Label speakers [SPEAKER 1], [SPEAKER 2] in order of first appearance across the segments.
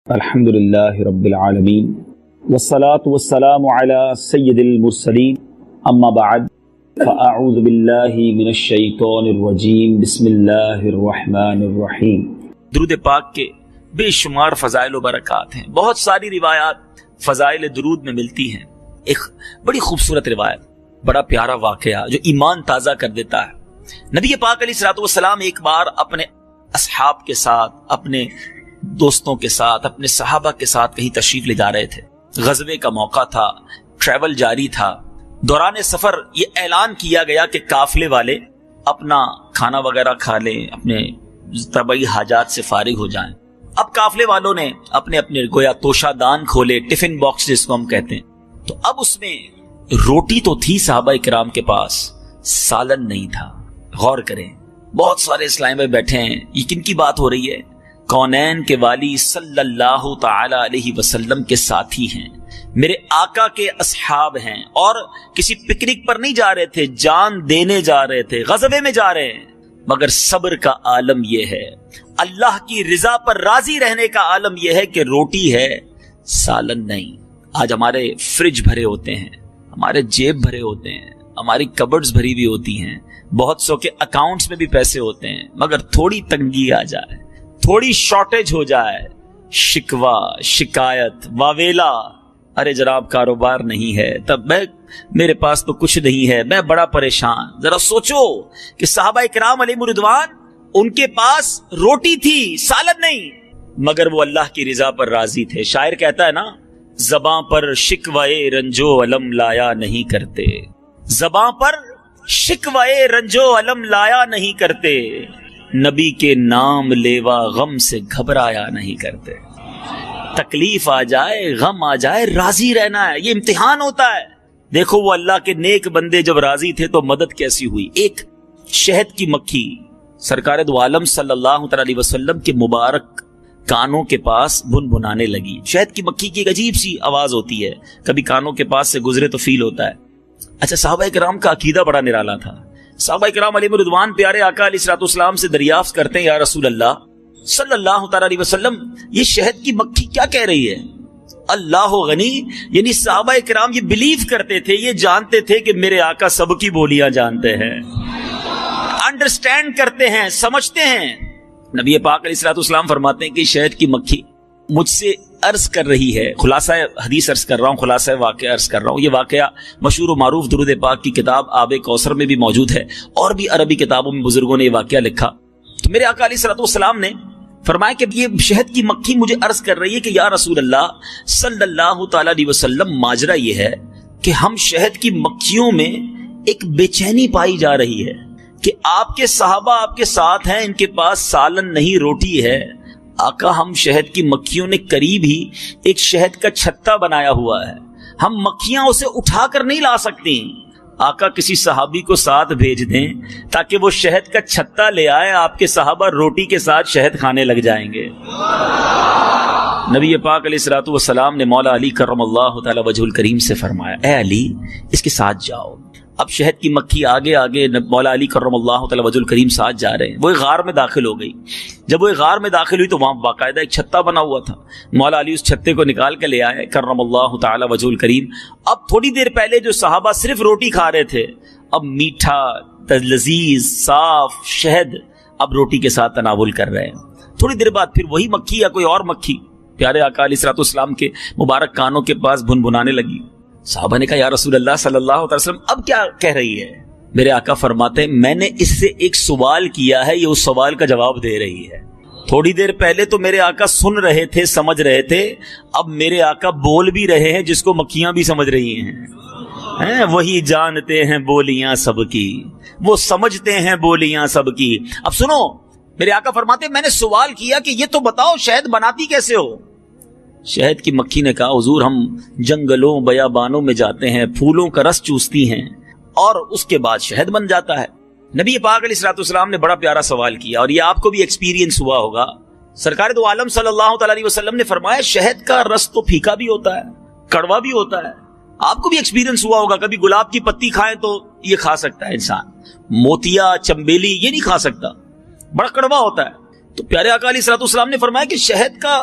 [SPEAKER 1] الحمدللہ رب العالمین والصلاة والسلام علی سید المرسلین اما بعد فاعوذ باللہ من الشیطان الرجیم بسم اللہ الرحمن الرحیم۔
[SPEAKER 2] درود پاک کے بے شمار فضائل و برکات ہیں، بہت ساری روایات فضائل درود میں ملتی ہیں۔ ایک بڑی خوبصورت روایت، بڑا پیارا واقعہ جو ایمان تازہ کر دیتا ہے۔ نبی پاک علیہ الصلوۃ والسلام ایک بار اپنے اصحاب کے ساتھ، اپنے دوستوں کے ساتھ، اپنے صحابہ کے ساتھ کہیں تشریف لے جا رہے تھے۔ غزوے کا موقع تھا، ٹریول جاری تھا۔ دوران سفر یہ اعلان کیا گیا کہ قافلے والے اپنا کھانا وغیرہ کھا لیں، اپنے طبعی حاجات سے فارغ ہو جائیں۔ اب قافلے والوں نے اپنے اپنے گویا توشہ دان کھولے، ٹفن باکس جس کو ہم کہتے ہیں، تو اب اس میں روٹی تو تھی صحابہ کرام کے پاس، سالن نہیں تھا۔ غور کریں، بہت سارے اسلام میں بیٹھے ہیں، یہ کن کی بات ہو رہی ہے؟ کونین کے والی صلی اللہ تعالی علیہ وسلم کے ساتھی ہیں، میرے آقا کے اصحاب ہیں، اور کسی پکنک پر نہیں جا رہے تھے، جان دینے جا رہے تھے، غزوے میں جا رہے ہیں۔ مگر صبر کا عالم یہ ہے، اللہ کی رضا پر راضی رہنے کا عالم یہ ہے کہ روٹی ہے، سالن نہیں۔ آج ہمارے فریج بھرے ہوتے ہیں، ہمارے جیب بھرے ہوتے ہیں، ہماری کبرڈز بھری بھی ہوتی ہیں، بہت سو کے اکاؤنٹس میں بھی پیسے ہوتے ہیں، مگر تھوڑی تنگی آ جائے، تھوڑی شارٹیج ہو جائے، شکوہ، شکایت، واویلا، ارے جناب کاروبار نہیں ہے، تب میرے پاس تو کچھ نہیں ہے، میں بڑا پریشان۔ ذرا سوچو کہ صحابہ کرام علیہم رضوان، ان کے پاس روٹی تھی، سالن نہیں، مگر وہ اللہ کی رضا پر راضی تھے۔ شاعر کہتا ہے نا، زباں پر شکوائے رنجو علم لایا نہیں کرتے، زباں پر شکوائے رنجو علم لایا نہیں کرتے، نبی کے نام لیوا غم سے گھبرایا نہیں کرتے۔ تکلیف آ جائے، غم آ جائے، راضی رہنا ہے، یہ امتحان ہوتا ہے۔ دیکھو وہ اللہ کے نیک بندے جب راضی تھے تو مدد کیسی ہوئی۔ ایک شہد کی مکھی سرکار دو عالم صلی اللہ علیہ وسلم کے مبارک کانوں کے پاس بھنبھنانے لگی۔ شہد کی مکھی کی ایک عجیب سی آواز ہوتی ہے، کبھی کانوں کے پاس سے گزرے تو فیل ہوتا ہے۔ اچھا، صحابہ کرام کا عقیدہ بڑا نرالا تھا۔ صحابہ کرام علیہ رضوان پیارے آقا علیہ الصلوۃ والسلام سے دریافت کرتے ہیں، یا رسول اللہ صلی اللہ تعالی علیہ وسلم، یہ شہد کی مکھی کیا کہہ رہی ہے؟ اللہ غنی، یعنی صحابہ کرام یہ بلیو کرتے تھے، یہ جانتے تھے کہ میرے آقا سب کی بولیاں جانتے ہیں، انڈرسٹینڈ کرتے ہیں، سمجھتے ہیں۔ نبی پاک علیہ الصلوۃ والسلام فرماتے ہیں کہ شہد کی مکھی مجھ سے عرض کر رہی ہے، خلاصہ حدیث عرض کر رہا ہوں، خلاصہ واقعہ عرض کر رہا ہوں۔ یہ واقعہ مشہور و معروف درود پاک کی کتاب آب کوثر میں بھی موجود ہے، اور بھی عربی کتابوں میں بزرگوں نے یہ واقعہ لکھا۔ تو میرے آقا علیہ الصلوۃ والسلام نے فرمایا کہ یہ شہد کی مکھی مجھے عرض کر رہی ہے کہ یا رسول اللہ صلی اللہ تعالی علیہ وسلم، ماجرا یہ ہے کہ ہم شہد کی مکھیوں میں ایک بے چینی پائی جا رہی ہے کہ آپ کے صحابہ آپ کے ساتھ ہیں، ان کے پاس سالن نہیں، روٹی ہے۔ آقا، ہم شہد کی مکھیوں نے قریب ہی ایک شہد کا چھتا بنایا ہوا ہے، ہم مکھیاں اسے اٹھا کر نہیں لا سکتی۔ آقا کسی صحابی کو ساتھ بھیج دیں تاکہ وہ شہد کا چھتا لے آئے، آپ کے صحابہ روٹی کے ساتھ شہد کھانے لگ جائیں گے۔ نبی پاک علیہ الصلوۃ والسلام نے مولا علی کرم اللہ تعالی وجہ الکریم سے فرمایا، اے علی اس کے ساتھ جاؤ۔ اب شہد کی مکھی آگے آگے، مولا علی کرم اللہ تعالی وجہ الکریم ساتھ جا رہے ہیں۔ وہ ایک غار میں داخل ہو گئی۔ جب وہ ایک غار میں داخل ہوئی تو وہاں باقاعدہ ایک چھتا بنا ہوا تھا۔ مولا علی اس چھتے کو نکال کے لے آئے کرم اللہ تعالی وجہ الکریم۔ اب تھوڑی دیر پہلے جو صحابہ صرف روٹی کھا رہے تھے، اب میٹھا، لذیذ، صاف شہد اب روٹی کے ساتھ تناول کر رہے ہیں۔ تھوڑی دیر بعد پھر وہی مکھی یا کوئی اور مکھی پیارے آقا علیہ الصلوۃ والسلام کے مبارک کانوں کے پاس بھنبھنانے لگی۔ صحابہ نے کہا، یا رسول اللہ صلی اللہ علیہ وسلم اب کیا کہہ رہی ہے؟ میرے آقا فرماتے ہیں، میں نے اس سے ایک سوال کیا ہے، یہ اس سوال کا جواب دے رہی ہے۔ تھوڑی دیر پہلے تو میرے آقا سن رہے تھے، سمجھ رہے تھے، اب میرے آقا بول بھی رہے ہیں جس کو مکھیاں بھی سمجھ رہی ہیں۔ وہی جانتے ہیں بولیاں سب کی، وہ سمجھتے ہیں بولیاں سب کی۔ اب سنو، میرے آقا فرماتے ہیں، میں نے سوال کیا کہ یہ تو بتاؤ شہد بناتی کیسے ہو؟ شہد کی مکھی نے کہا، حضور ہم جنگلوں بیابانوں میں جاتے ہیں، پھولوں کا رس چوستی ہیں اور اس کے بعد شہد بن جاتا ہے۔ نبی پاک علیہ الصلوۃ والسلام نے بڑا پیارا سوال کیا، اور یہ آپ کو بھی ایکسپیرینس ہوا ہوگا۔ سرکار دو عالم صلی اللہ تعالی علیہ وسلم نے فرمایا، شہد کا رس تو پھیکا بھی ہوتا ہے، کڑوا بھی ہوتا ہے۔ آپ کو بھی ایکسپیرینس ہوا ہوگا، کبھی گلاب کی پتی کھائیں تو یہ کھا سکتا ہے انسان، موتیا، چمبیلی یہ نہیں کھا سکتا، بڑا کڑوا ہوتا ہے۔ تو پیارے آقا علیہ الصلوۃ والسلام نے فرمایا کہ شہد کا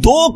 [SPEAKER 2] 2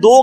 [SPEAKER 2] 2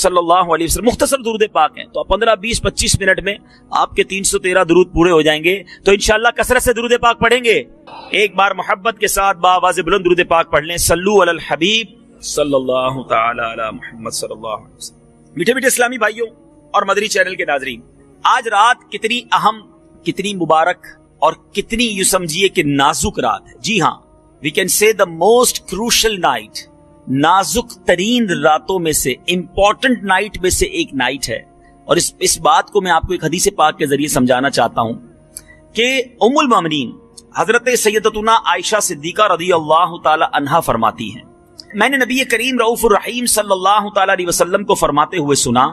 [SPEAKER 2] صلی اللہ علیہ وسلم مختصر درود پاک ہیں، تو 15 20 25 منٹ میں آپ کے 313 درود پورے ہو جائیں گے. تو انشاءاللہ کثرت سے درود پاک پڑھیں گے. ایک بار محبت کے ساتھ بآواز بلند درود پاک پڑھ لیں. صلو علی الحبیب صلی اللہ تعالی علی محمد صلی اللہ علیہ وسلم. میٹھے میٹھے اسلامی بھائیوں اور مدری چینل کے ناظرین، آج رات کتنی اہم، کتنی مبارک اور کتنی یوں سمجھیے کہ نازک رات ہے. جی ہاں، we can say the most crucial night, نازک ترین راتوں میں سے، امپورٹنٹ نائٹ میں سے ایک نائٹ ہے. اور اس بات کو میں آپ کو ایک حدیث پاک کے ذریعے سمجھانا چاہتا ہوں کہ ام المومنین حضرت سیدتنا عائشہ صدیقہ رضی اللہ تعالی عنہا فرماتی ہیں، میں نے نبی کریم رؤوف الرحیم صلی اللہ تعالی علیہ وسلم کو فرماتے ہوئے سنا،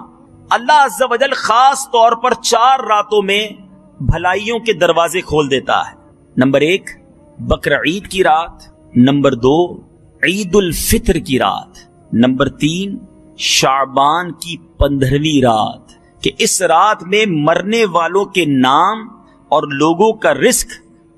[SPEAKER 2] اللہ عز و جل خاص طور پر 4 راتوں میں بھلائیوں کے دروازے کھول دیتا ہے. نمبر 1 بقرعید کی رات، نمبر 2 عید الفطر کی رات، نمبر 3 شعبان کی 15ویں رات، کہ اس رات میں مرنے والوں کے نام اور لوگوں کا رزق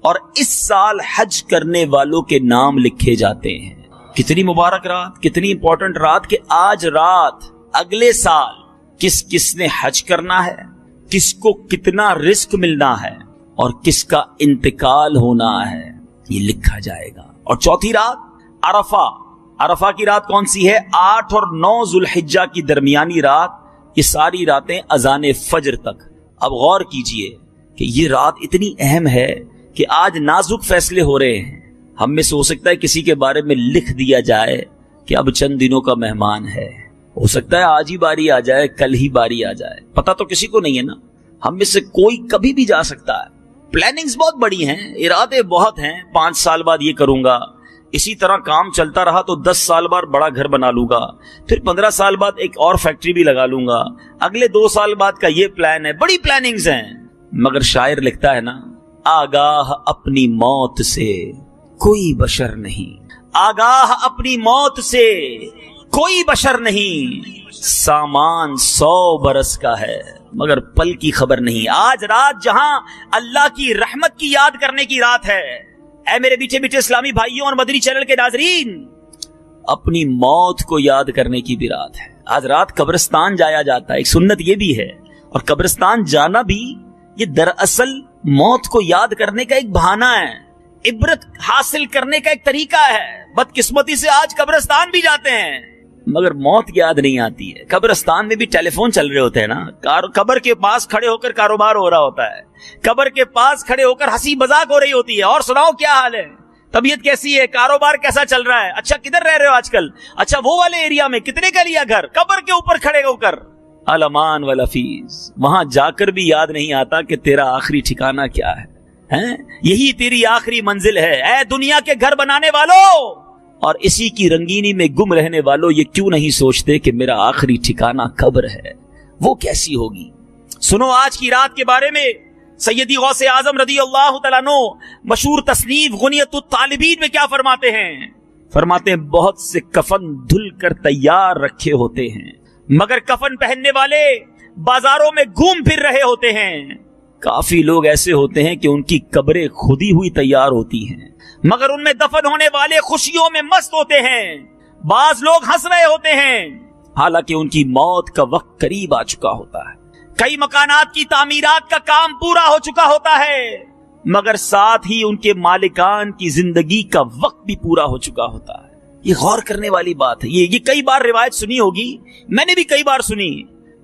[SPEAKER 2] اور اس سال حج کرنے والوں کے نام لکھے جاتے ہیں. کتنی مبارک رات، کتنی امپورٹنٹ رات کہ آج رات اگلے سال کس کس نے حج کرنا ہے، کس کو کتنا رزق ملنا ہے اور کس کا انتقال ہونا ہے، یہ لکھا جائے گا. اور چوتھی رات عرفہ. عرفہ کی رات کون سی ہے؟ 8 اور 9 ذوالحجہ کی درمیانی رات. یہ ساری راتیں اذان فجر تک. اب غور کیجئے کہ یہ رات اتنی اہم ہے کہ آج نازک فیصلے ہو رہے ہیں. ہم میں سے ہو سکتا ہے کسی کے بارے میں لکھ دیا جائے کہ اب چند دنوں کا مہمان ہے، ہو سکتا ہے آج ہی باری آ جائے، کل ہی باری آ جائے، پتہ تو کسی کو نہیں ہے نا. ہم میں سے کوئی کبھی بھی جا سکتا ہے. پلاننگز بہت بڑی ہیں، ارادے بہت ہیں. 5 سال بعد یہ کروں گا، اسی طرح کام چلتا رہا تو 10 سال بعد بڑا گھر بنا لوں گا، پھر 15 سال بعد ایک اور فیکٹری بھی لگا لوں گا، اگلے 2 سال بعد کا یہ پلان ہے. بڑی پلاننگز ہیں. مگر شاعر لکھتا ہے نا، آگاہ اپنی موت سے کوئی بشر نہیں، آگاہ اپنی موت سے کوئی بشر نہیں، سامان 100 برس کا ہے مگر پل کی خبر نہیں. آج رات جہاں اللہ کی رحمت کی یاد کرنے کی رات ہے، اے میرے میٹھے میٹھے اسلامی بھائیوں اور مدنی چینل کے ناظرین، اپنی موت کو یاد کرنے کی بھی رات ہے. آج رات قبرستان جایا جاتا ہے. ایک سنت یہ بھی ہے، اور قبرستان جانا بھی یہ دراصل موت کو یاد کرنے کا ایک بہانہ ہے، عبرت حاصل کرنے کا ایک طریقہ ہے. بدقسمتی سے آج قبرستان بھی جاتے ہیں مگر موت یاد نہیں آتی ہے. قبرستان میں بھی ٹیلی فون چل رہے ہوتے ہیں نا، قبر کے پاس کھڑے ہو کر کاروبار ہو رہا ہوتا ہے، قبر کے پاس کھڑے ہو کر ہنسی مذاق ہو رہی ہوتی ہے. اور سناؤ کیا حال ہے، طبیعت کیسی ہے، کاروبار کیسا چل رہا ہے، اچھا کدھر رہ رہے ہو آج کل، اچھا وہ والے ایریا میں کتنے کا لیا گھر، قبر کے اوپر کھڑے ہو کر. الامان والافیز، وہاں جا کر بھی یاد نہیں آتا کہ تیرا آخری ٹھکانہ کیا ہے. یہی تیری آخری منزل ہے اے دنیا کے گھر بنانے والوں، اور اسی کی رنگینی میں گم رہنے والوں، یہ کیوں نہیں سوچتے کہ میرا آخری ٹھکانہ قبر ہے، وہ کیسی ہوگی. سنو آج کی رات کے بارے میں سیدی غوث اعظم رضی اللہ تعالیٰ عنہ مشہور تصنیف غنیت الطالبین میں کیا فرماتے ہیں؟ فرماتے ہیں بہت سے کفن دھل کر تیار رکھے ہوتے ہیں مگر کفن پہننے والے بازاروں میں گھوم پھر رہے ہوتے ہیں. کافی لوگ ایسے ہوتے ہیں کہ ان کی قبریں خودی ہوئی تیار ہوتی ہیں مگر ان میں دفن ہونے والے خوشیوں میں مست ہوتے ہیں. بعض لوگ ہنس رہے ہوتے ہیں حالانکہ ان کی موت کا وقت قریب آ چکا ہوتا ہے. کئی مکانات کی تعمیرات کا کام پورا ہو چکا ہوتا ہے مگر ساتھ ہی ان کے مالکان کی زندگی کا وقت بھی پورا ہو چکا ہوتا ہے. یہ غور کرنے والی بات ہے. یہ کئی بار روایت سنی ہوگی، میں نے بھی کئی بار سنی،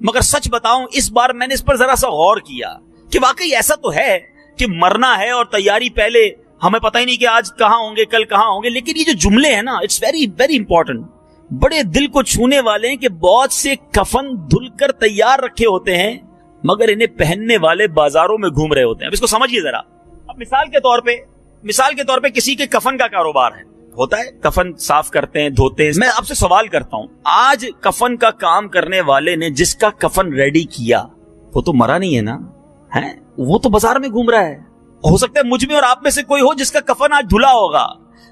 [SPEAKER 2] مگر سچ بتاؤں اس بار میں نے اس پر ذرا سا غور کیا کہ واقعی ایسا تو ہے کہ مرنا ہے اور تیاری پہلے، ہمیں پتہ ہی نہیں کہ آج کہاں ہوں گے، کل کہاں ہوں گے. لیکن یہ جو جملے ہیں نا، اٹس ویری ویری امپورٹنٹ، بڑے دل کو چھونے والے ہیں کہ بہت سے کفن دھل کر تیار رکھے ہوتے ہیں مگر انہیں پہننے والے بازاروں میں گھوم رہے ہوتے ہیں. اب اس کو سمجھیے ذرا. اب مثال کے طور پہ کسی کے کفن کا کاروبار ہے، ہوتا ہے کفن صاف کرتے ہیں، دھوتے ہیں. میں آپ سے سوال کرتا ہوں، آج کفن کا کام کرنے والے نے جس کا کفن ریڈی کیا وہ تو مرا نہیں ہے نا، وہ تو بازار میں گھوم رہا ہے. ہو سکتا ہے مجھ میں اور آپ میں سے کوئی ہو جس کا کفن آج دھلا ہوگا،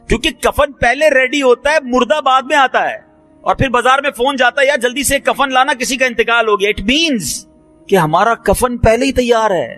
[SPEAKER 2] کیونکہ کفن پہلے ریڈی ہوتا ہے، مردہ بعد میں آتا ہے، اور پھر بازار میں فون جاتا ہے یا جلدی سے کفن لانا، کسی کا انتقال ہو گیا. اٹ مینز کہ ہمارا کفن پہلے ہی تیار ہے.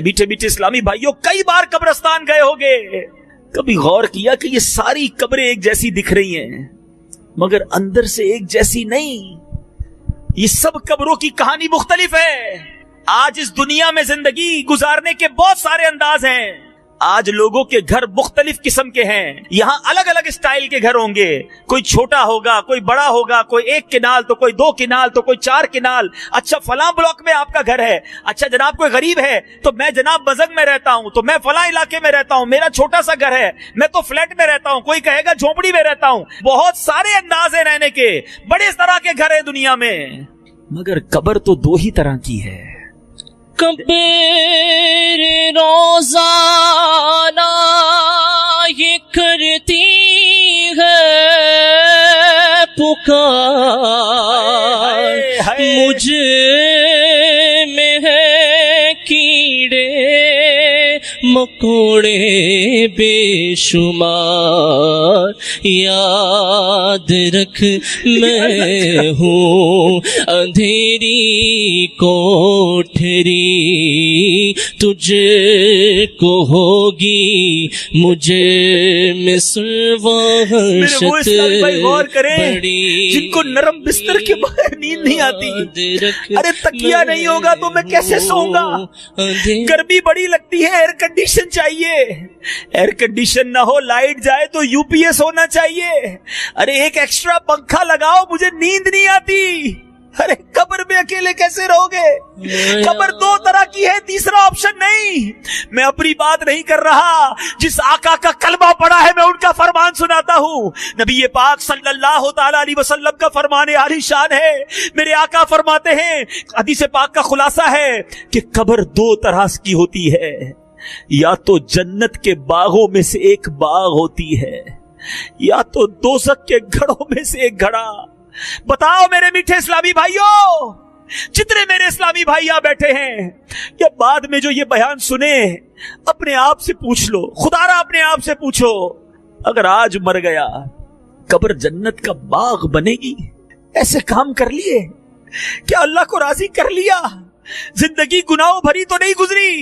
[SPEAKER 2] میٹھے میٹھے اسلامی بھائیوں، کئی بار قبرستان گئے ہوگے، کبھی غور کیا کہ یہ ساری قبریں ایک جیسی دکھ رہی ہیں مگر اندر سے ایک جیسی نہیں، یہ سب قبروں کی کہانی مختلف ہے۔ آج اس دنیا میں زندگی گزارنے کے بہت سارے انداز ہیں، آج لوگوں کے گھر مختلف قسم کے ہیں، یہاں الگ الگ اسٹائل کے گھر ہوں گے، کوئی چھوٹا ہوگا، کوئی بڑا ہوگا، کوئی 1 کنال تو کوئی 2 کنال تو کوئی 4 کنال۔ اچھا فلاں بلاک میں آپ کا گھر ہے، اچھا جناب کوئی غریب ہے تو میں جناب بزنگ میں رہتا ہوں، تو میں فلاں علاقے میں رہتا ہوں، میرا چھوٹا سا گھر ہے، میں تو فلیٹ میں رہتا ہوں، کوئی کہے گا جھونپڑی میں رہتا ہوں۔ بہت سارے انداز ہیں رہنے کے، بڑے طرح کے گھر ہیں دنیا میں، مگر قبر تو 2 ہی طرح کی ہے۔
[SPEAKER 3] قبر روزانہ یہ کرتی ہے پکار، مجھ میں ہے کیڑے مکوڑے بے شمار، یاد رکھ میں ہوں اندھیری کوٹھری، تجھ کو ہوگی مجھے مصر وحشت بڑی،
[SPEAKER 2] جن کو نرم بستر کے بغیر نیند نہیں آتی، ارے تکیہ نہیں ہوگا تو میں کیسے سوؤں گا، گرمی بڑی لگتی ہے، ایئر کنڈیشن چاہیے، ایئر کنڈیشن نہ ہو لائٹ جائے تو یو پی ایس ہونا چاہیے، ارے ایک ایکسٹرا پنکھا لگاؤ، مجھے نیند نہیں آتی۔ ارے قبر میں اکیلے کیسے رہو گے؟ قبر 2 طرح کی ہے، تیسرا آپشن نہیں۔ میں اپنی بات نہیں کر رہا، جس آقا کا کلمہ پڑھا ہے میں ان کا فرمان سناتا ہوں۔ نبی پاک صلی اللہ تعالی علیہ وسلم کا فرمان عالی شان ہے، میرے آقا فرماتے ہیں، حدیث پاک کا خلاصہ ہے کہ قبر 2 طرح کی ہوتی ہے، یا تو جنت کے باغوں میں سے ایک باغ ہوتی ہے، یا تو دوزخ کے گھڑوں میں سے ایک گھڑا۔ بتاؤ میرے میٹھے اسلامی بھائیوں، جتنے میرے اسلامی بھائی یہاں بیٹھے ہیں یا بعد میں جو یہ بیان سنے، اپنے آپ سے پوچھ لو، خدا را اپنے آپ سے پوچھو، اگر آج مر گیا قبر جنت کا باغ بنے گی؟ ایسے کام کر لیے، کیا اللہ کو راضی کر لیا؟ زندگی گناہوں بھری تو نہیں گزری؟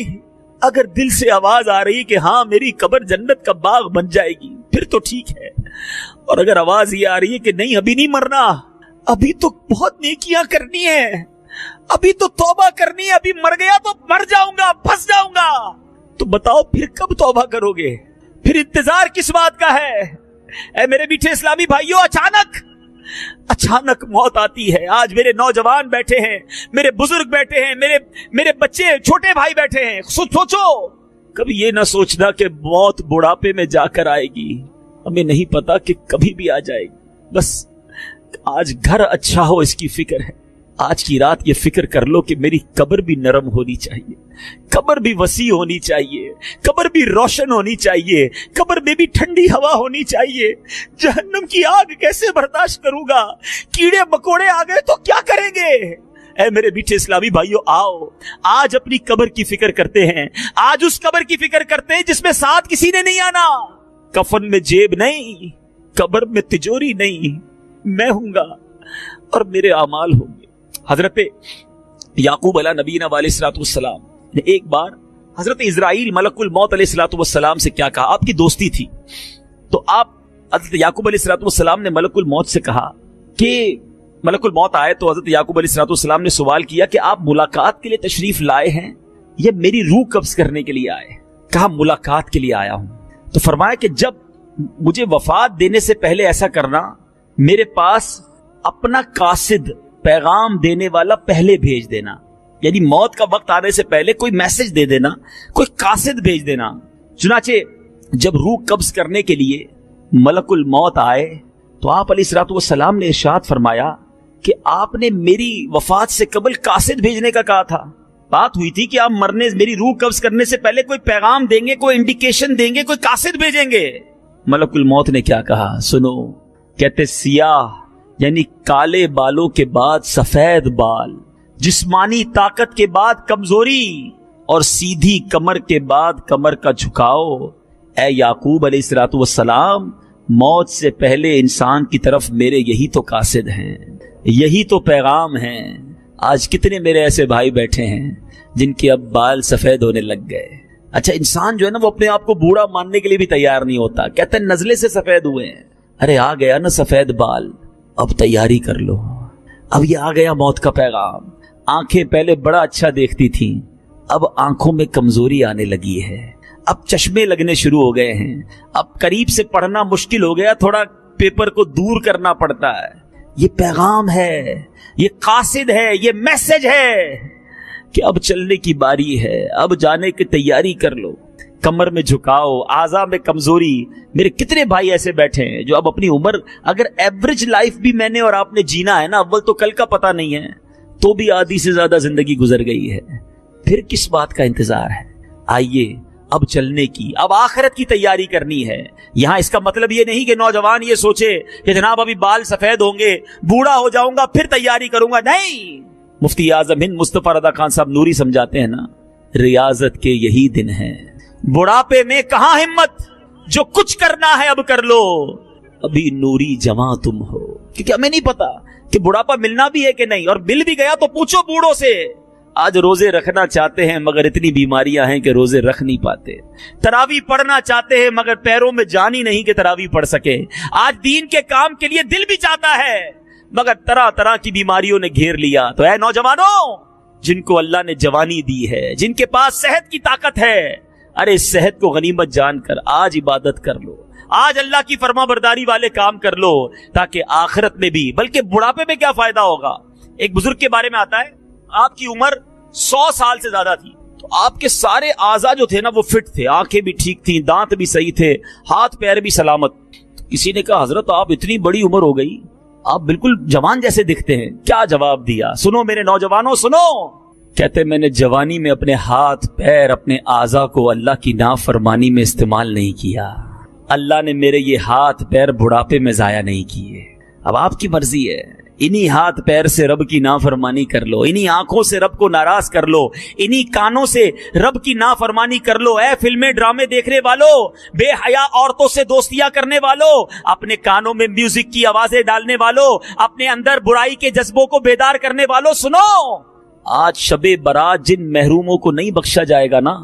[SPEAKER 2] اگر دل سے آواز آ رہی کہ ہاں میری قبر جنت کا باغ بن جائے گی پھر تو ٹھیک ہے، اور اگر آواز یہ آ رہی ہے کہ نہیں ابھی نہیں مرنا، ابھی تو بہت نیکیاں کرنی ہے، ابھی تو توبہ کرنی ہے، ابھی مر گیا تو مر جاؤں گا، پھنس جاؤں گا، تو بتاؤ پھر کب توبہ کرو گے؟ پھر انتظار کس بات کا ہے؟ اے میرے میٹھے اسلامی بھائیوں، اچانک موت آتی ہے۔ آج میرے نوجوان بیٹھے ہیں، میرے بزرگ بیٹھے ہیں، میرے بچے چھوٹے بھائی بیٹھے ہیں، سوچو، کبھی یہ نہ سوچنا کہ موت بڑھاپے میں جا کر آئے گی، ہمیں نہیں پتا کہ کبھی بھی آ جائے گی۔ بس آج گھر اچھا ہو اس کی فکر ہے، آج کی رات یہ فکر کر لو کہ میری قبر بھی نرم ہونی چاہیے، قبر بھی وسیع ہونی چاہیے، قبر بھی روشن ہونی چاہیے، قبر میں بھی ٹھنڈی ہوا ہونی چاہیے۔ جہنم کی آگ کیسے برداشت کروں گا؟ کیڑے مکوڑے آ گئے تو کیا کریں گے؟ اے میرے میٹھے اسلامی بھائیوں، آؤ آج اپنی قبر کی فکر کرتے ہیں، آج اس قبر کی فکر کرتے ہیں جس میں ساتھ کسی نے نہیں آنا، کفن میں جیب نہیں، قبر میں تجوری نہیں، میں ہوں گا اور میرے اعمال ہوں گے۔ حضرت یعقوب علیہ نبینا علیہ الصلوۃ والسلام نے ایک بار حضرت اسرائیل ملک الموت علیہ الصلوۃ والسلام سے کیا کہا؟ آپ کی دوستی تھی، تو آپ حضرت یعقوب علیہ الصلوۃ والسلام نے ملک الموت سے کہا کہ ملک الموت آئے تو حضرت یعقوب علیہ الصلوۃ والسلام نے سوال کیا کہ آپ ملاقات کے لیے تشریف لائے ہیں یا میری روح قبض کرنے کے لیے آئے؟ کہا ملاقات کے لیے آیا ہوں۔ تو فرمایا کہ جب مجھے وفات دینے سے پہلے ایسا کرنا، میرے پاس اپنا قاصد پیغام دینے والا پہلے بھیج دینا، یعنی موت کا وقت آنے سے پہلے کوئی میسج دے دینا، کوئی قاصد بھیج دینا۔ چنانچہ جب روح قبض کرنے کے لیے ملک الموت آئے تو آپ علیہ الصلوۃ والسلام نے ارشاد فرمایا کہ آپ نے میری وفات سے قبل قاصد بھیجنے کا کہا تھا۔ بات ہوئی تھی کہ آپ میری روح قبض کرنے سے پہلے کوئی پیغام دیں گے، کوئی انڈیکیشن دیں گے، کوئی قاصد بھیجیں گے۔ ملک الموت نے کیا کہا سنو، کہتے سیاہ یعنی کالے بالوں کے بعد سفید بال، جسمانی طاقت کے بعد کمزوری اور سیدھی کمر کے بعد کمر کا جھکاؤ۔ اے یعقوب علیہ الصلوۃ والسلام، موت سے پہلے انسان کی طرف میرے یہی تو قاصد ہیں، یہی تو پیغام ہیں۔ آج کتنے میرے ایسے بھائی بیٹھے ہیں جن کے اب بال سفید ہونے لگ گئے. اچھا انسان جو ہے نا وہ اپنے آپ کو بوڑھا ماننے کے لیے بھی تیار نہیں ہوتا, کہتا ہے نزلے سے سفید ہوئے ہیں. ارے آ گیا نا سفید بال, اب تیاری کر لو. اب یہ آ گیا موت کا پیغام. آنکھیں پہلے بڑا اچھا دیکھتی تھیں, اب آنکھوں میں کمزوری آنے لگی ہے. اب چشمے لگنے شروع ہو گئے ہیں. اب قریب سے پڑھنا مشکل ہو گیا, تھوڑا پیپر کو دور کرنا پڑتا ہے. یہ پیغام ہے, یہ قاصد ہے, یہ میسج ہے کہ اب چلنے کی باری ہے, اب جانے کی تیاری کر لو. کمر میں جھکاؤ, اعضاء میں کمزوری. میرے کتنے بھائی ایسے بیٹھے ہیں جو اب اپنی عمر, اگر ایوریج لائف بھی میں نے اور آپ نے جینا ہے نا, اول تو کل کا پتہ نہیں ہے, تو بھی آدھی سے زیادہ زندگی گزر گئی ہے. پھر کس بات کا انتظار ہے؟ آئیے اب چلنے کی, اب آخرت کی تیاری کرنی ہے. یہاں اس کا مطلب یہ نہیں کہ نوجوان یہ سوچے کہ جناب ابھی بال سفید ہوں گے, بوڑھا ہو جاؤں گا پھر تیاری کروں گا. نہیں, مفتی اعظم ہند مصطفیٰ رضا خان صاحب نوری سمجھاتے ہیں نا, ریاضت کے یہی دن ہیں, بڑھاپے میں کہاں ہمت, جو کچھ کرنا ہے اب کر لو, ابھی نوری جواں تم ہو. کیونکہ ہمیں نہیں پتا کہ بڑھاپا ملنا بھی ہے کہ نہیں, اور مل بھی گیا تو پوچھو بوڑھوں سے. آج روزے رکھنا چاہتے ہیں مگر اتنی بیماریاں ہیں کہ روزے رکھ نہیں پاتے. تراویح پڑھنا چاہتے ہیں مگر پیروں میں جان ہی نہیں کہ تراویح پڑھ سکے. آج دین کے کام کے لیے دل بھی چاہتا ہے مگر طرح طرح کی بیماریوں نے گھیر لیا. تو اے نوجوانوں, جن کو اللہ نے جوانی دی ہے, جن کے پاس صحت کی طاقت ہے, ارے اس صحت کو غنیمت جان کر آج عبادت کر لو, آج اللہ کی فرما برداری والے کام کر لو, تاکہ آخرت میں بھی, بلکہ بڑھاپے میں کیا فائدہ ہوگا. ایک بزرگ کے بارے میں آتا ہے, آپ کی عمر 100 سال سے زیادہ تھی, تو آپ کے سارے اعضاء جو تھے نا وہ فٹ تھے, آنکھیں بھی ٹھیک تھیں, دانت بھی صحیح تھے, ہاتھ پیر بھی سلامت. کسی نے کہا حضرت آپ اتنی بڑی عمر ہو گئی, آپ بالکل جوان جیسے دکھتے ہیں. کیا جواب دیا؟ سنو میرے نوجوانوں سنو. کہتے میں نے جوانی میں اپنے ہاتھ پیر, اپنے اعضاء کو اللہ کی نافرمانی میں استعمال نہیں کیا. اللہ نے میرے یہ ہاتھ پیر بڑھاپے میں ضائع نہیں کیے. اب آپ کی مرضی ہے, انہی ہاتھ پیر سے رب کی نافرمانی کر لو, انہی آنکھوں سے رب کو ناراض کر لو, انہی کانوں سے رب کی نافرمانی کر لو. اے فلمیں ڈرامے دیکھنے والوں, بے حیا عورتوں سے دوستیاں کرنے والوں, اپنے کانوں میں میوزک کی آوازیں ڈالنے والوں, اپنے اندر برائی کے جذبوں کو بیدار کرنے والوں, سنو. آج شب برات جن محروموں کو نہیں بخشا جائے گا نا,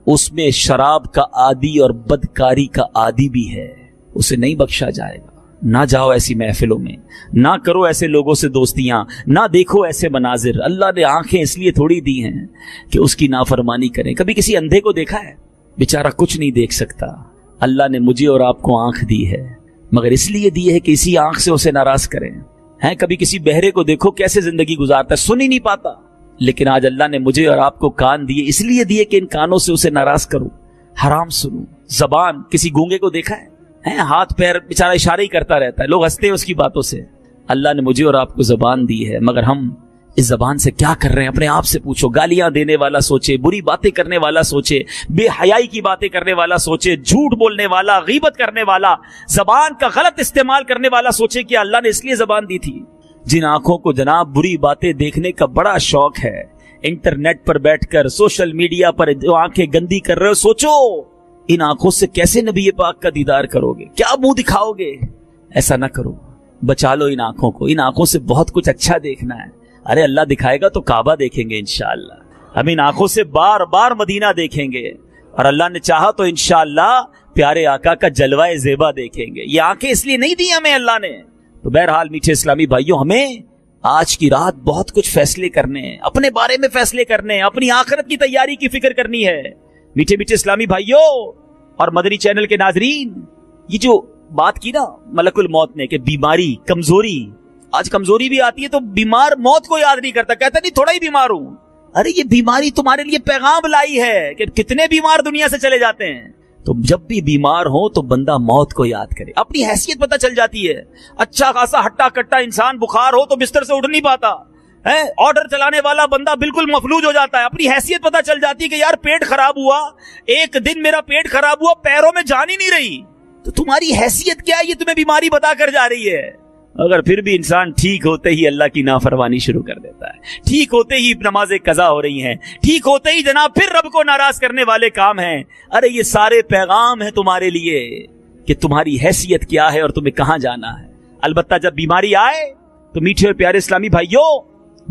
[SPEAKER 2] اس میں شراب کا عادی اور بدکاری کا عادی بھی ہے, اسے نہیں بخشا جائے گا. نہ جاؤ ایسی محفلوں میں, نہ کرو ایسے لوگوں سے دوستیاں, نہ دیکھو ایسے مناظر. اللہ نے آنکھیں اس لیے تھوڑی دی ہیں کہ اس کی نافرمانی کریں. کبھی کسی اندھے کو دیکھا ہے؟ بیچارہ کچھ نہیں دیکھ سکتا. اللہ نے مجھے اور آپ کو آنکھ دی ہے, مگر اس لیے دی ہے کہ اسی آنکھ سے اسے ناراض کریں. ہیں کبھی کسی بہرے کو دیکھو کیسے زندگی گزارتا ہے, سن ہی نہیں پاتا. لیکن آج اللہ نے مجھے اور آپ کو کان دیے, اس لیے دیے کہ ان کانوں سے اسے ناراض کروں, حرام سنوں. زبان, کسی گونگے کو دیکھا ہے؟ ہاتھ پیر بیچارہ اشارے ہی کرتا رہتا ہے, لوگ ہنستے ہیں اس کی باتوں سے. اللہ نے مجھے اور آپ کو زبان دی ہے, مگر ہم اس زبان سے کیا کر رہے ہیں؟ اپنے آپ سے پوچھو. گالیاں دینے والا سوچے, بری باتیں کرنے والا سوچے, بے حیائی کی باتیں کرنے والا سوچے, جھوٹ بولنے والا, غیبت کرنے والا, زبان کا غلط استعمال کرنے والا سوچے کہ اللہ نے اس لیے زبان دی تھی. جن آنکھوں کو جناب بری باتیں دیکھنے کا بڑا شوق ہے, انٹرنیٹ پر بیٹھ کر سوشل میڈیا پر جو آنکھیں گندی کر رہے ہو, سوچو ان آنکھوں سے کیسے نبی پاک کا دیدار کرو گے, کیا منہ دکھاؤ گے؟ ایسا نہ کرو, بچا لو ان آنکھوں کو. ان آنکھوں سے بہت کچھ اچھا دیکھنا ہے. ارے اللہ دکھائے گا تو کعبہ دیکھیں گے انشاءاللہ. ہم ان آنکھوں سے بار بار مدینہ دیکھیں گے, اور اللہ نے چاہا تو انشاءاللہ پیارے آقا کا جلوہ زیبا دیکھیں گے. یہ آنکھیں اس لیے نہیں دی ہمیں اللہ نے. تو بہرحال میٹھے اسلامی بھائیوں, ہمیں آج کی رات بہت کچھ فیصلے کرنے ہیں, اپنے بارے میں فیصلے کرنے ہیں, اپنی آخرت کی تیاری کی فکر کرنی ہے. میٹھے میٹھے اسلامی بھائیوں اور مدنی چینل کے ناظرین, یہ جو بات کی نا ملک الموت نے کہ بیماری, کمزوری, آج کمزوری بھی آتی ہے تو بیمار موت کو یاد نہیں کرتا, کہتا نہیں تھوڑا ہی بیمار ہوں. ارے یہ بیماری تمہارے لیے پیغام لائی ہے کہ کتنے بیمار دنیا سے چلے جاتے ہیں. تو جب بھی بیمار ہو تو بندہ موت کو یاد کرے, اپنی حیثیت پتہ چل جاتی ہے. اچھا خاصا ہٹا کٹا انسان بخار ہو تو بستر سے اٹھ نہیں پاتا, آرڈر چلانے والا بندہ بالکل مفلوج ہو جاتا ہے. اپنی حیثیت پتہ چل جاتی ہے کہ یار پیٹ خراب ہوا, ایک دن میرا پیٹ خراب ہوا, پیروں میں جان ہی نہیں رہی. تو تمہاری حیثیت کیا ہے یہ تمہیں بیماری بتا کر جا رہی ہے. اگر پھر بھی انسان ٹھیک ہوتے ہی اللہ کی نافرمانی شروع کر دیتا ہے, ٹھیک ہوتے ہی نمازیں قضا ہو رہی ہیں, ٹھیک ہوتے ہی جناب پھر رب کو ناراض کرنے والے کام ہیں. ارے یہ سارے پیغام ہیں تمہارے لیے کہ تمہاری حیثیت کیا ہے اور تمہیں کہاں جانا ہے. البتہ جب بیماری آئے تو میٹھے اور پیارے اسلامی بھائیوں,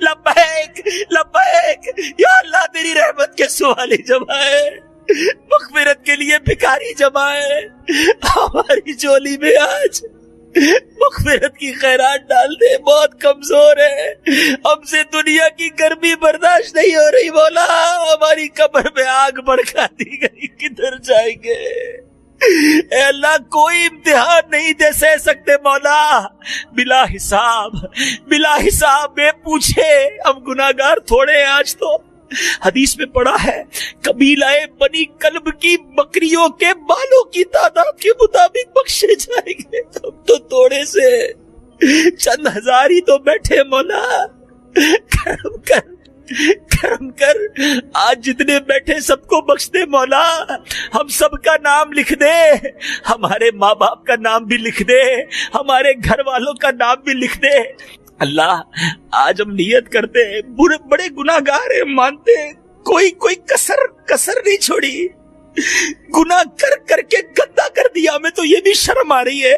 [SPEAKER 2] لبیک لبیک یا اللہ تیری رحمت کے سوالی جمع ہے، مغفرت کے لیے بھکاری جمع ہے، ہماری جولی میں آج مغفرت کی خیرات ڈال دے، بہت کمزور ہے، ہم سے دنیا کی گرمی برداشت نہیں ہو رہی مولا، ہماری قبر میں آگ بھڑکا دی گئی، کدھر جائیں گے؟ اے اللہ کوئی امتحان نہیں دے سہ سکتے مولا، بلا حساب بے پوچھے، ہم گناہگار تھوڑے ہیں آج تو۔ حدیث میں پڑھا ہے قبیلہ بنی کلب کی بکریوں کے بالوں کی تعداد کے مطابق بخشے جائیں گے، ہم تو تھوڑے سے چند ہزار ہی تو بیٹھے مولا، کرم کر آج جتنے بیٹھے سب کو بخش دے مولا، ہم سب کا نام لکھ دے، ہمارے ماں باپ کا نام بھی لکھ دے، ہمارے گھر والوں کا نام بھی لکھ دے۔ اللہ آج ہم نیت کرتے ہیں، بڑے گناہگار ہیں، مانتے ہیں، کوئی کسر نہیں چھوڑی، گناہ کر کے گندا کر دیا، ہمیں تو یہ بھی شرم آ رہی ہے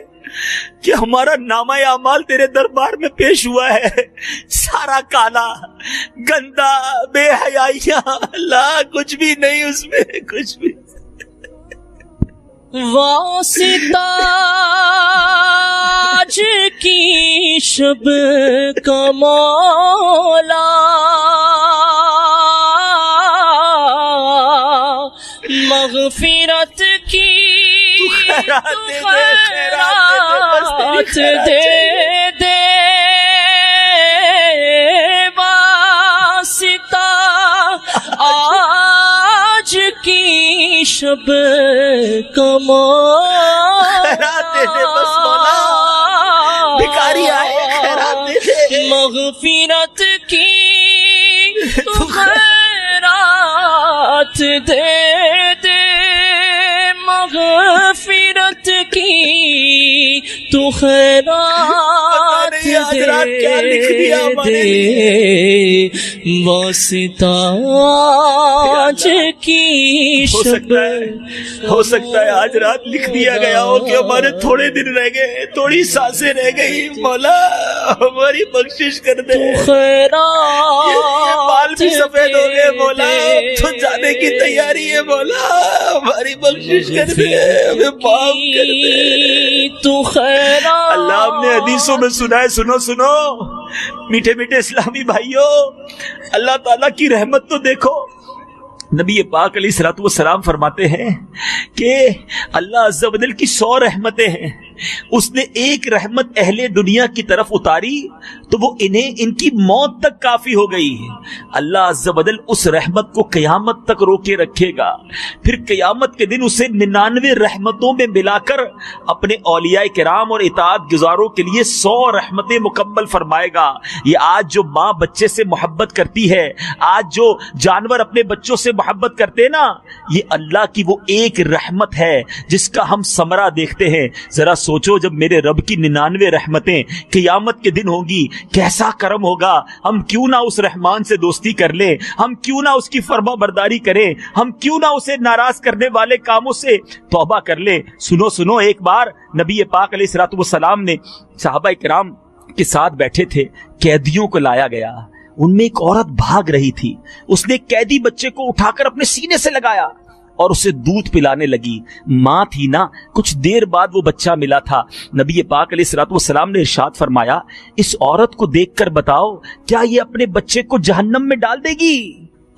[SPEAKER 2] کہ ہمارا نامہ اعمال تیرے دربار میں پیش ہوا ہے، سارا کالا گندا بے حیائیاں، اللہ کچھ بھی نہیں اس میں، کچھ بھی۔
[SPEAKER 3] واسطہ آج کی شب کا مولا، مغفرت کی خیرات دے دے، واسطہ آج کی شب کا
[SPEAKER 2] خیرات دے دے بس مولا، بھکاری آئے خیرات دے دے،
[SPEAKER 3] مغفرت کی تو خیرات دے دے، مغفرت کی تو خیرات دے دے، واسطہ آج کی شب۔
[SPEAKER 2] ہو سکتا ہے آج رات لکھ دیا گیا ہو کہ ہمارے تھوڑے دن رہ گئے، تھوڑی سانسیں رہ گئی، مولا ہماری بخشش کر دے، یہ بال بھی سفید ہو گئے مولا، تو جانے کی تیاری ہے مولا، ہماری بخشش کر دے، ہمیں معاف کر دے
[SPEAKER 3] تو خیرات۔
[SPEAKER 2] اللہ ہم نے حدیثوں میں سنا ہے، سنو میٹھے میٹھے اسلامی بھائیوں، اللہ تعالیٰ کی رحمت تو دیکھو، نبی پاک علیہ الصلوۃ والسلام فرماتے ہیں کہ اللہ عز و جل کی 100 رحمتیں ہیں، اس نے ایک رحمت اہل دنیا کی طرف اتاری تو وہ ان کی موت تک کافی ہو گئی ہے، اللہ عز و جل اس رحمت کو قیامت تک روکے رکھے گا، پھر قیامت کے دن اسے 99 رحمتوں میں ملا کر اپنے اولیاء کرام اور اطاعت گزاروں کے لیے 100 رحمتیں مکمل فرمائے گا۔ یہ آج جو ماں بچے سے محبت کرتی ہے، آج جو جانور اپنے بچوں سے محبت کرتے ہیں نا، یہ اللہ کی وہ ایک رحمت ہے جس کا ہم ثمرہ دیکھتے ہیں۔ ذرا سوچو جب میرے رب کی 99 رحمتیں قیامت کے دن ہوں گی، کیسا کرم ہوگا، ہم کیوں نہ اس رحمان سے دوستی کر لیں، ہم کیوں نہ اس کی فرما برداری کریں، ہم کیوں نہ اسے ناراض کرنے والے کاموں سے توبہ کر لیں۔ سنو ایک بار نبی پاک علیہ الصلوۃ والسلام نے صحابہ کرام کے ساتھ بیٹھے تھے، قیدیوں کو لایا گیا، ان میں ایک عورت بھاگ رہی تھی، اس نے ایک قیدی بچے کو اٹھا کر اپنے سینے سے لگایا اور اسے دودھ پلانے لگی، ماں تھی نا، کچھ دیر بعد وہ بچہ ملا تھا۔ نبی پاک علیہ الصلوۃ والسلام نے ارشاد فرمایا، اس عورت کو دیکھ کر بتاؤ کیا یہ اپنے بچے کو جہنم میں ڈال دے گی؟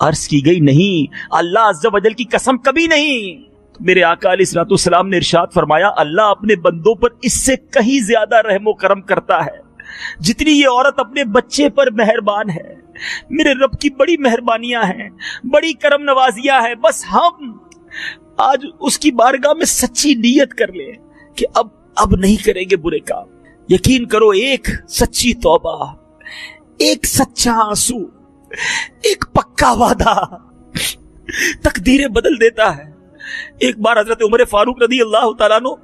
[SPEAKER 2] عرض کی گئی نہیں، اللہ عز و جل کی قسم کبھی نہیں۔ میرے آقا علیہ الصلوۃ والسلام نے ارشاد فرمایا، اللہ اپنے بندوں پر اس سے کہیں زیادہ رحم و کرم کرتا ہے جتنی یہ عورت اپنے بچے پر مہربان ہے۔ میرے رب کی بڑی مہربانیاں ہیں، بڑی کرم نوازیاں ہیں، بس ہم آج اس کی بارگاہ میں سچی نیت کر لیں کہ اب نہیں کریں گے برے کام۔ یقین کرو، ایک سچی توبہ، ایک سچا آنسو، ایک پکا وعدہ تقدیریں بدل دیتا ہے۔ ایک بار حضرت عمر فاروق رضی اللہ تعالیٰ عنہ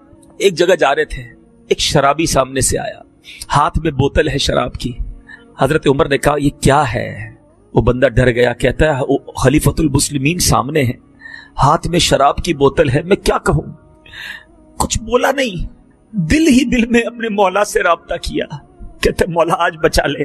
[SPEAKER 2] ایک جگہ جا رہے تھے، ایک شرابی سامنے سے آیا، ہاتھ میں بوتل ہے شراب کی۔ حضرت عمر نے کہا یہ کیا ہے؟ وہ بندہ ڈر گیا، کہتا ہے خلیفۃ المسلمین سامنے ہیں، ہاتھ میں شراب کی بوتل ہے، میں کیا کہوں؟ کچھ بولا نہیں، دل ہی دل میں اپنے مولا سے رابطہ کیا، کہتے مولا آج بچا لے،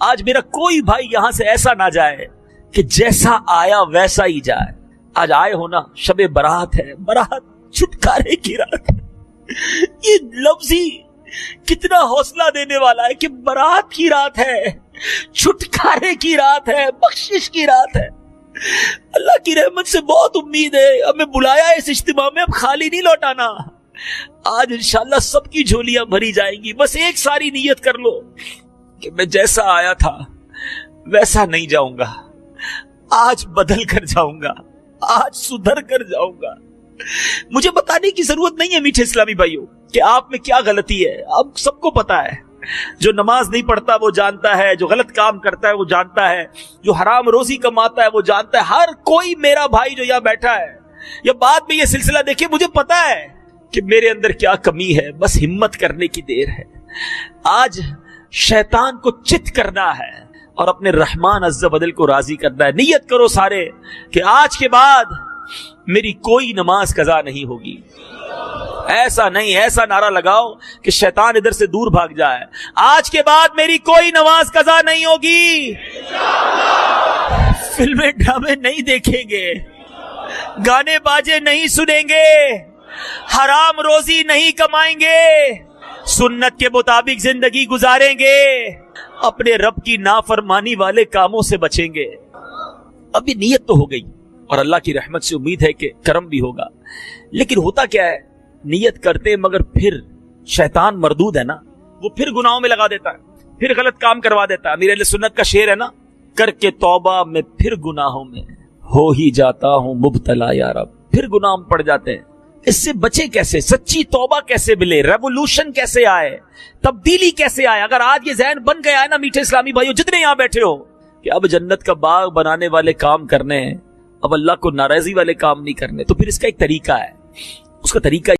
[SPEAKER 2] آج میرا کوئی بھائی یہاں سے ایسا نہ جائے کہ جیسا آیا ویسا ہی جائے. آج آئے ہو نا, شب برات ہے, برات چھٹکارے کی رات ہے. یہ لفظ ہی کتنا حوصلہ دینے والا ہے کہ برات کی رات ہے, چھٹکارے کی رات ہے, بخشش کی رات ہے. اللہ کی رحمت سے بہت امید ہے. ہمیں بلایا اس اجتماع میں, اب خالی نہیں لوٹانا. آج انشاءاللہ سب کی جھولیاں بھری جائیں گی. بس ایک ساری نیت کر لو کہ میں جیسا آیا تھا ویسا نہیں جاؤں گا, آج بدل کر جاؤں گا, آج سدھر کر جاؤں گا. مجھے بتانے کی ضرورت نہیں ہے میٹھے اسلامی بھائیوں کہ آپ میں کیا غلطی ہے. اب سب کو پتا ہے. جو نماز نہیں پڑھتا وہ جانتا ہے, جو غلط کام کرتا ہے وہ جانتا ہے, جو حرام روزی کماتا ہے وہ جانتا ہے. ہر کوئی میرا بھائی جو یہاں بیٹھا ہے یا بعد میں یہ سلسلہ دیکھے, مجھے پتا ہے کہ میرے اندر کیا کمی ہے. بس ہمت کرنے کی دیر ہے. آج شیطان کو چت کرنا ہے اور اپنے رحمان عز و جل کو راضی کرنا ہے. نیت کرو سارے کہ آج کے بعد میری کوئی نماز قضا نہیں ہوگی. ایسا نہیں, ایسا نعرہ لگاؤ کہ شیطان ادھر سے دور بھاگ جائے. آج کے بعد میری کوئی نماز قضا نہیں ہوگی. فلمیں ڈرامے نہیں دیکھیں گے, گانے باجے نہیں سنیں گے, حرام روزی نہیں کمائیں گے, سنت کے مطابق زندگی گزاریں گے, اپنے رب کی نافرمانی والے کاموں سے بچیں گے. ابھی نیت تو ہو گئی اور اللہ کی رحمت سے امید ہے کہ کرم بھی ہوگا. لیکن ہوتا کیا ہے, نیت کرتے مگر پھر شیطان مردود ہے نا, وہ پھر گناہوں میں لگا دیتا ہے, پھر غلط کام کروا دیتا ہے. میرے اہل سنت کا شعر ہے نا, کر کے توبہ میں پھر گناہوں میں ہو ہی جاتا ہوں مبتلا یا رب. پھر گناہ پڑ جاتے ہیں. اس سے بچے کیسے؟ سچی توبہ کیسے ملے؟ ریولوشن کیسے آئے؟ تبدیلی کیسے آئے؟ اگر آج یہ ذہن بن گیا ہے نا میٹھے اسلامی بھائیوں جتنے یہاں بیٹھے ہو کہ اب جنت کا باغ بنانے والے کام کرنے ہیں, اب اللہ کو ناراضی والے کام نہیں کرنے, تو پھر اس کا ایک طریقہ ہے. اس کا طریقہ